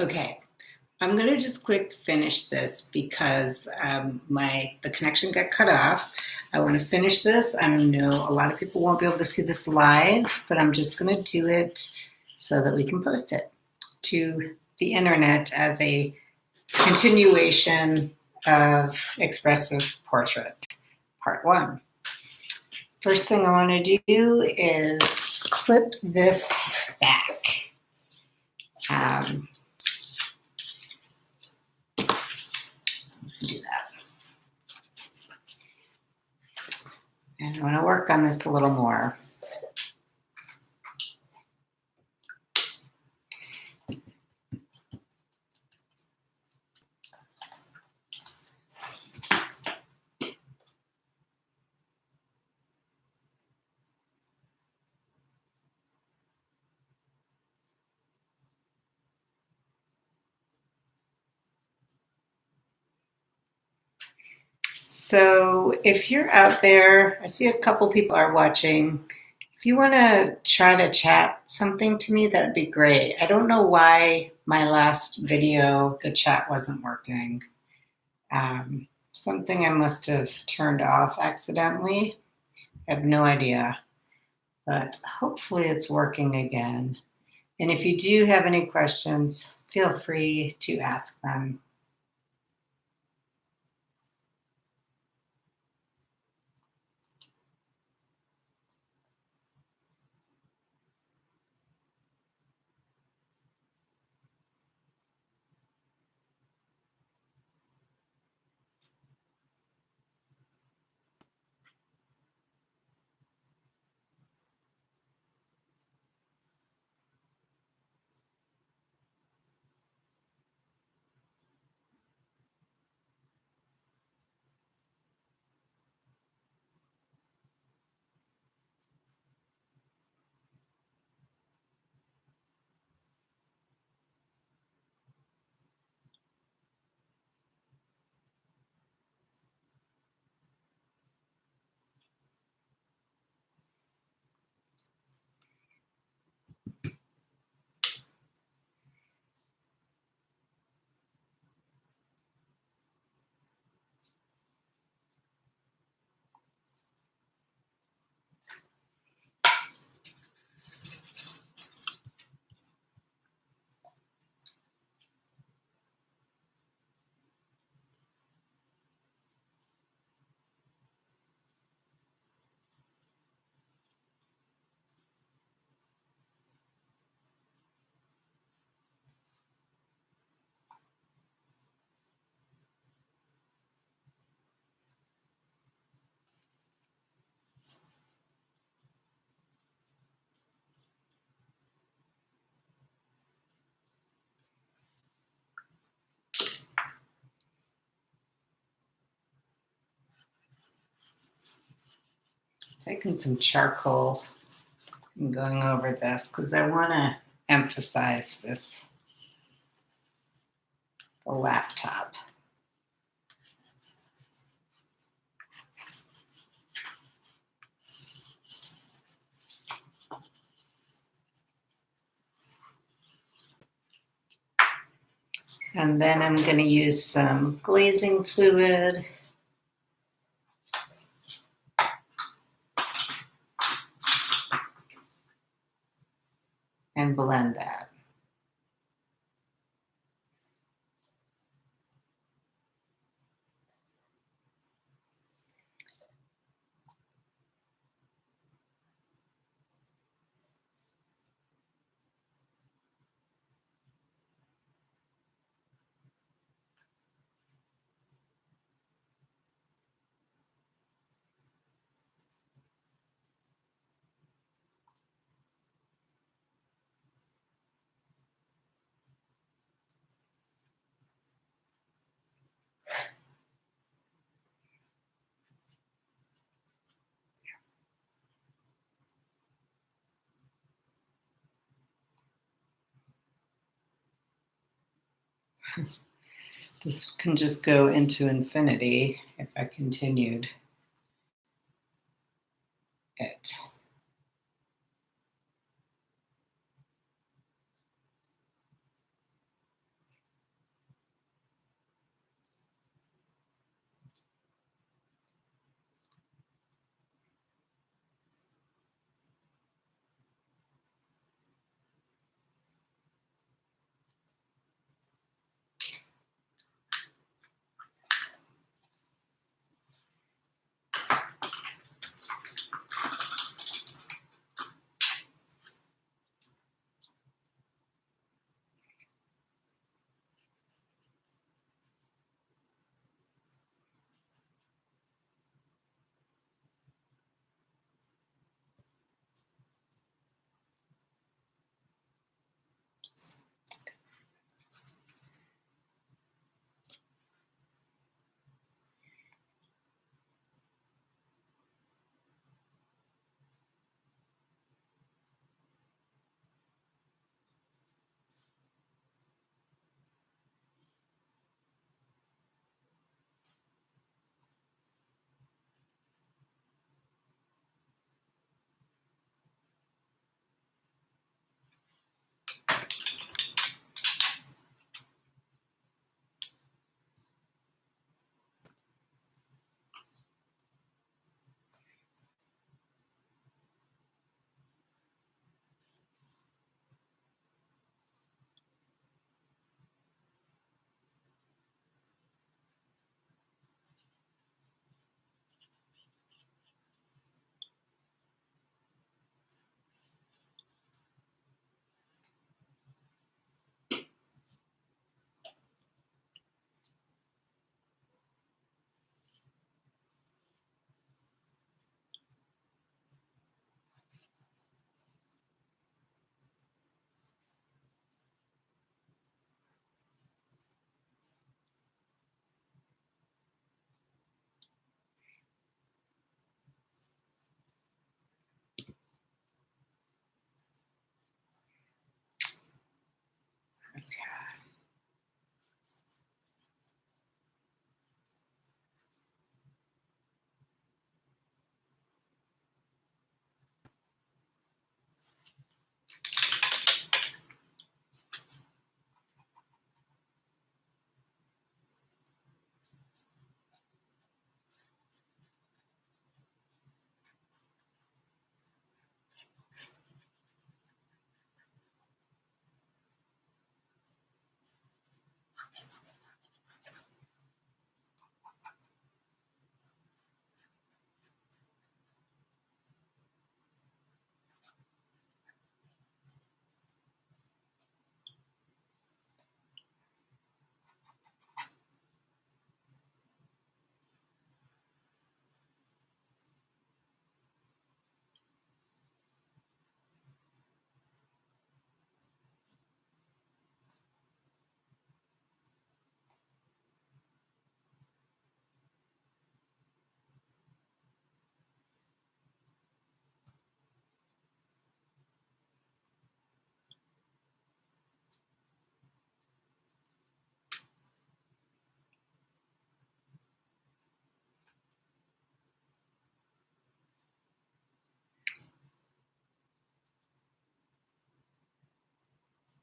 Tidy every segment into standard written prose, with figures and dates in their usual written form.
Okay, I'm gonna just quick finish this because the connection got cut off. I want to finish this. I know a lot of people won't be able to see this live, but I'm just gonna do it so that we can post it to the internet as a continuation of Expressive Portrait Part 1. First thing I want to do is clip this back. Do that. And I want to work on this a little more. So if you're out there, I see a couple people are watching. If you want to try to chat something to me, that'd be great. I don't know why my last video, the chat wasn't working. Something I must have turned off accidentally. I have no idea, but hopefully it's working again. And if you do have any questions, feel free to ask them. Taking some charcoal and going over this because I want to emphasize this, the laptop. And then I'm going to use some glazing fluid. And blend that. This can just go into infinity if I continued it.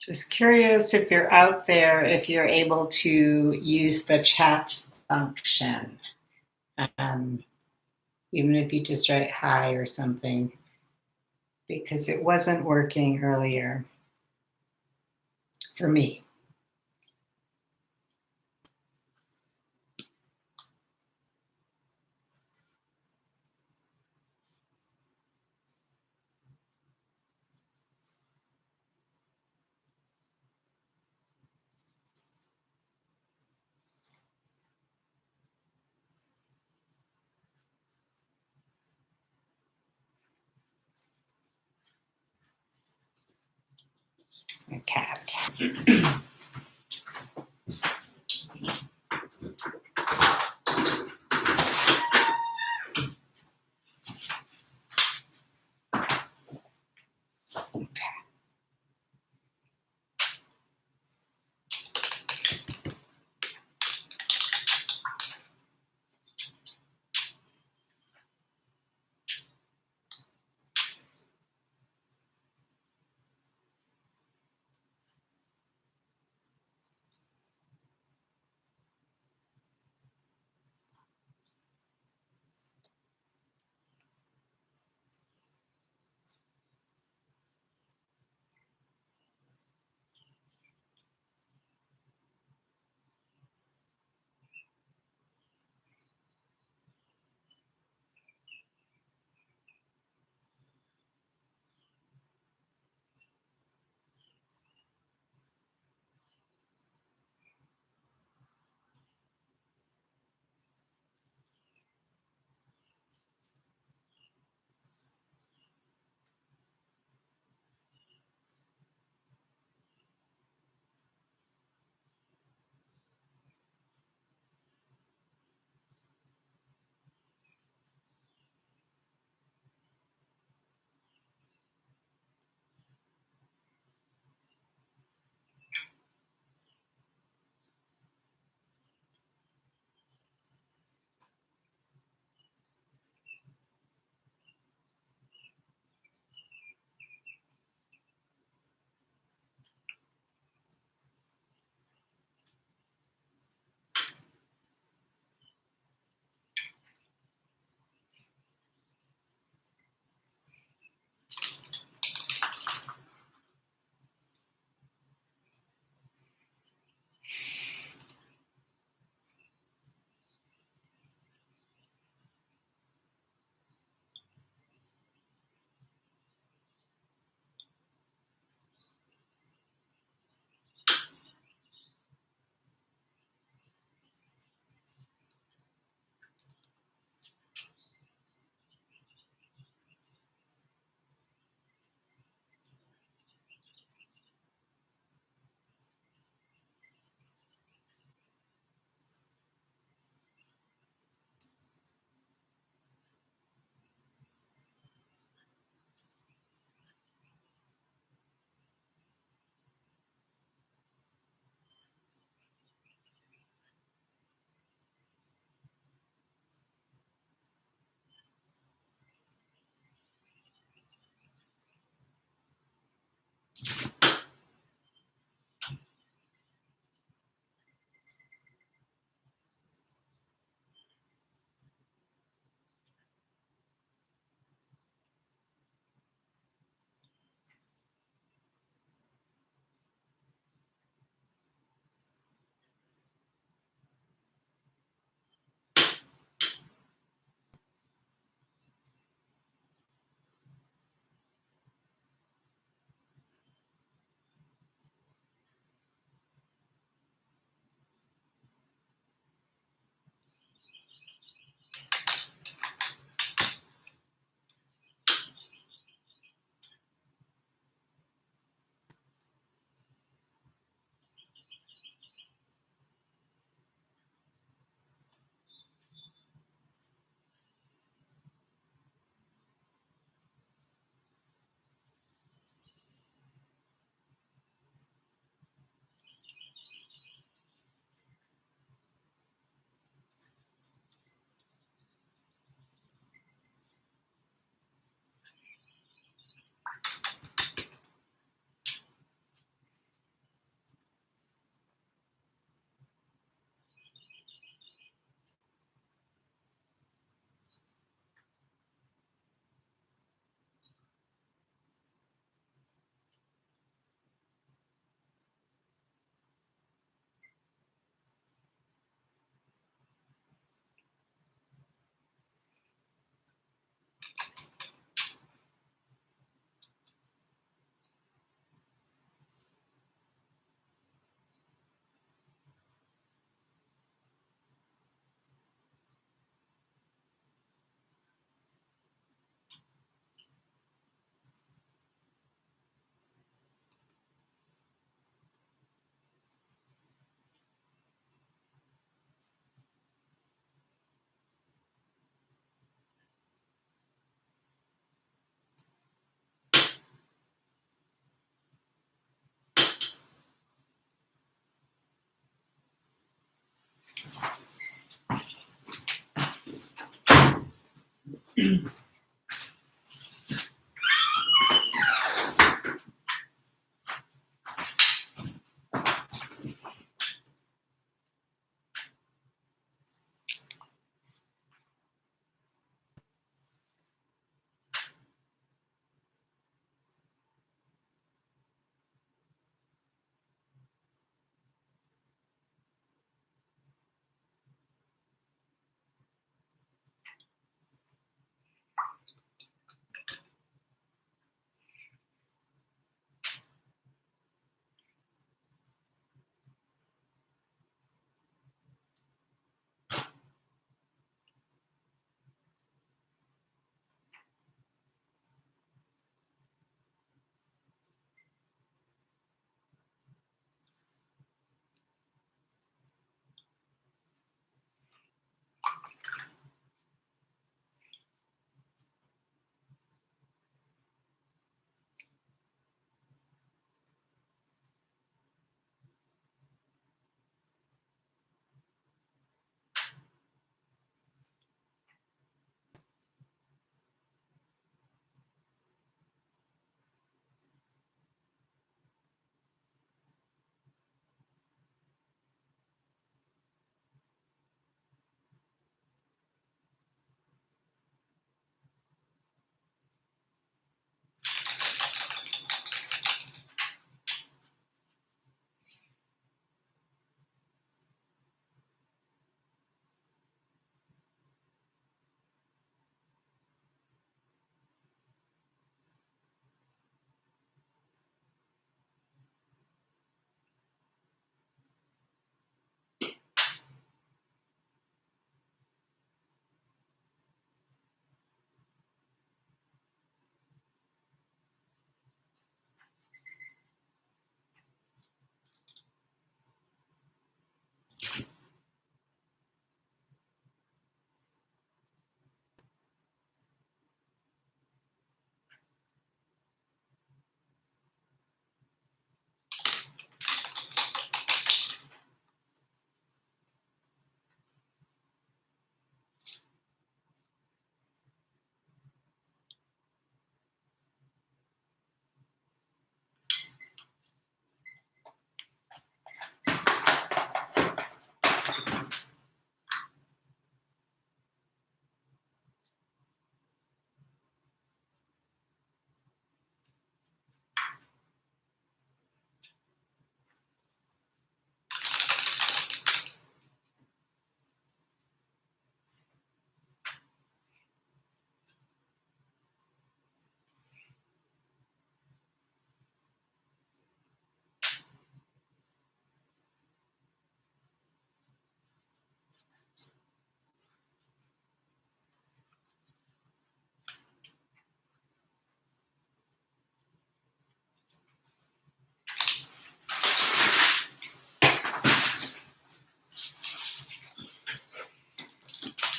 Just curious if you're out there, if you're able to use the chat function, um, even if you just write hi or something, because it wasn't working earlier for me. My cat.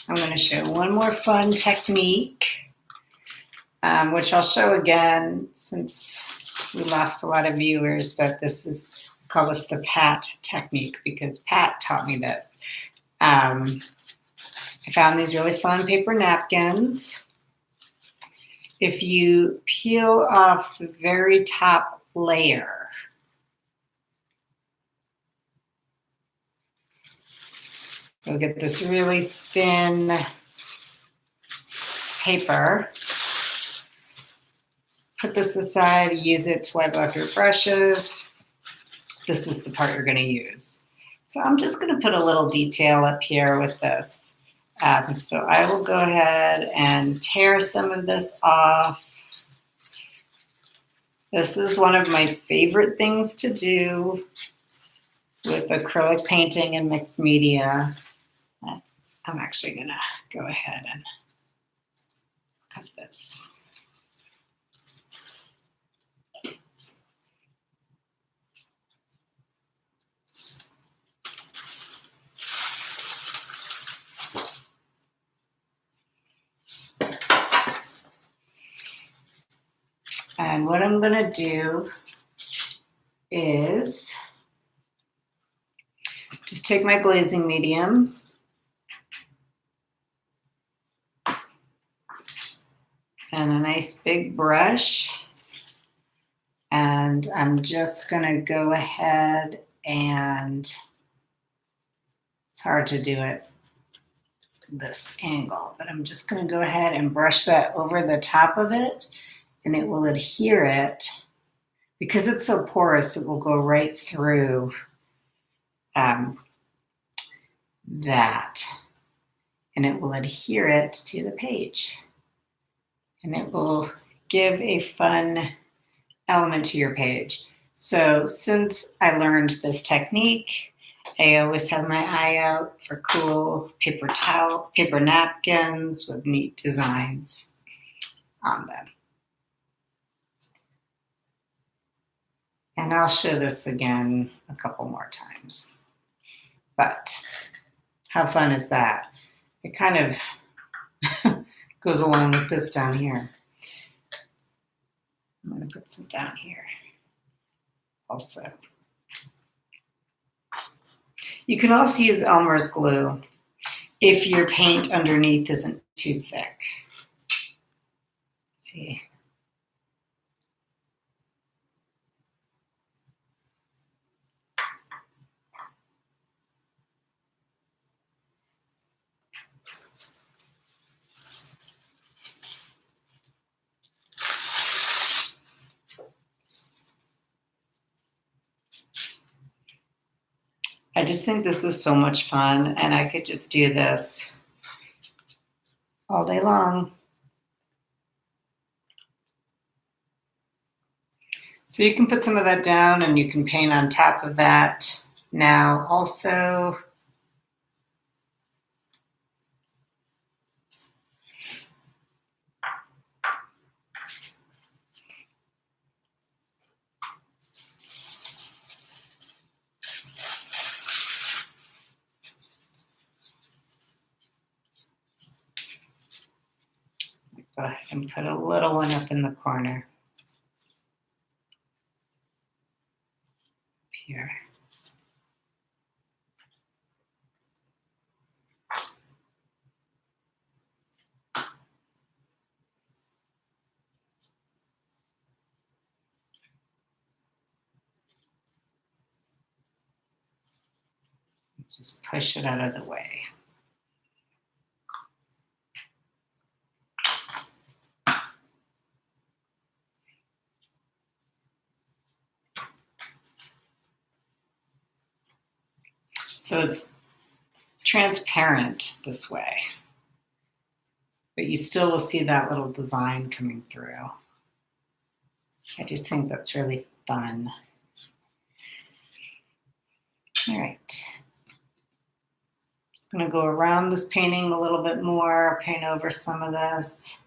I'm going to show one more fun technique, which I'll show again since we lost a lot of viewers, but this is, I call this the Pat technique because Pat taught me this. I found these really fun paper napkins. If you peel off the very top layer, you'll get this really thin paper. Put this aside, use it to wipe off your brushes. This is the part you're going to use. So I'm just going to put a little detail up here with this. So I will go ahead and tear some of this off. This is one of my favorite things to do with acrylic painting and mixed media. I'm actually going to go ahead and cut this. And what I'm going to do is just take my glazing medium and a nice big brush. And I'm just going to go ahead and, it's hard to do it this angle, but I'm just going to go ahead and brush that over the top of it, and it will adhere it. Because it's so porous, it will go right through that, and it will adhere it to the page. And it will give a fun element to your page. So since I learned this technique, I always have my eye out for cool paper napkins with neat designs on them. And I'll show this again a couple more times. But how fun is that? It kind of goes along with this down here. I'm going to put some down here also. You can also use Elmer's glue if your paint underneath isn't too thick. See? I just think this is so much fun, and I could just do this all day long. So you can put some of that down and you can paint on top of that. Now also, go ahead and put a little one up in the corner here. Just push it out of the way. So it's transparent this way, but you still will see that little design coming through. I just think that's really fun. All right. I'm going to go around this painting a little bit more, paint over some of this.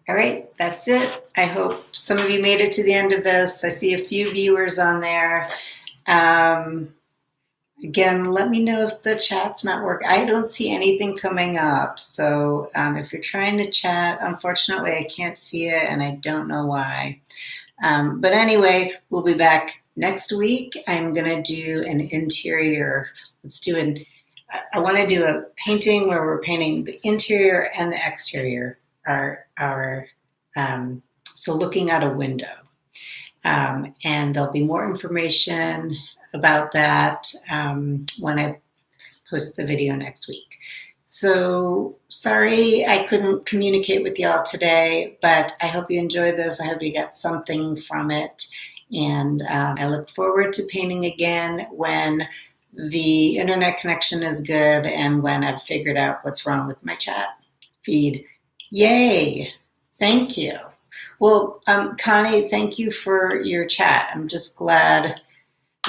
All right, that's it. I hope some of you made it to the end of this. I see a few viewers on there. Again, let me know if the chat's not working. I don't see anything coming up. So if you're trying to chat, unfortunately, I can't see it and I don't know why. But anyway, we'll be back next week. I'm going to do an interior. I want to do a painting where we're painting the interior and the exterior. So looking out a window. And there'll be more information about that when I post the video next week. So sorry I couldn't communicate with y'all today, but I hope you enjoyed this. I hope you got something from it. And I look forward to painting again when the internet connection is good and when I've figured out what's wrong with my chat feed. Yay. Thank you. Well, Connie, thank you for your chat. I'm just glad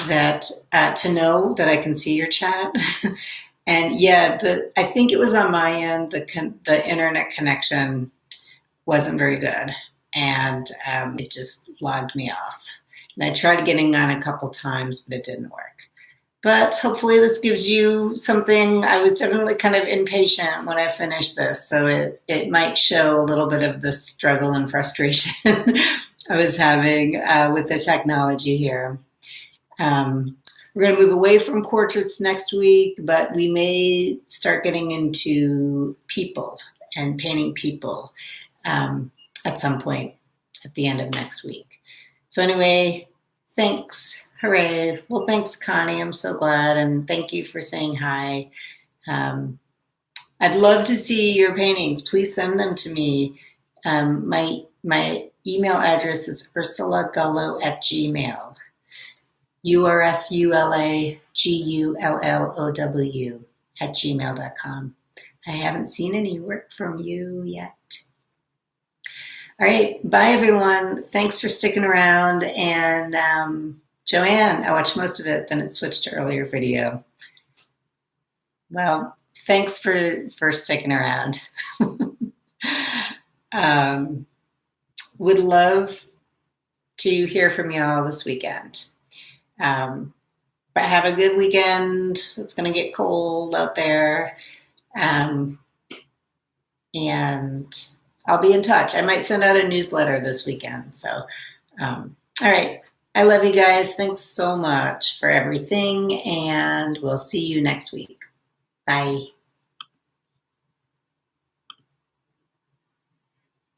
that to know that I can see your chat. And yeah, I think it was on my end. The internet connection wasn't very good, and it just logged me off. And I tried getting on a couple times, but it didn't work. But hopefully, this gives you something. I was definitely kind of impatient when I finished this, so it might show a little bit of the struggle and frustration I was having with the technology here. We're going to move away from portraits next week, but we may start getting into people and painting people at some point at the end of next week. So anyway, thanks. Hooray. Well, thanks, Connie. I'm so glad. And thank you for saying hi. I'd love to see your paintings. Please send them to me. My email address is ursulagullo@gmail. ursulagullow@gmail.com. I haven't seen any work from you yet. All right. Bye, everyone. Thanks for sticking around. And Joanne, I watched most of it, then it switched to earlier video. Well, thanks for sticking around. Would love to hear from y'all this weekend. But have a good weekend. It's going to get cold out there. And I'll be in touch. I might send out a newsletter this weekend. So, all right. I love you guys. Thanks so much for everything. And we'll see you next week. Bye.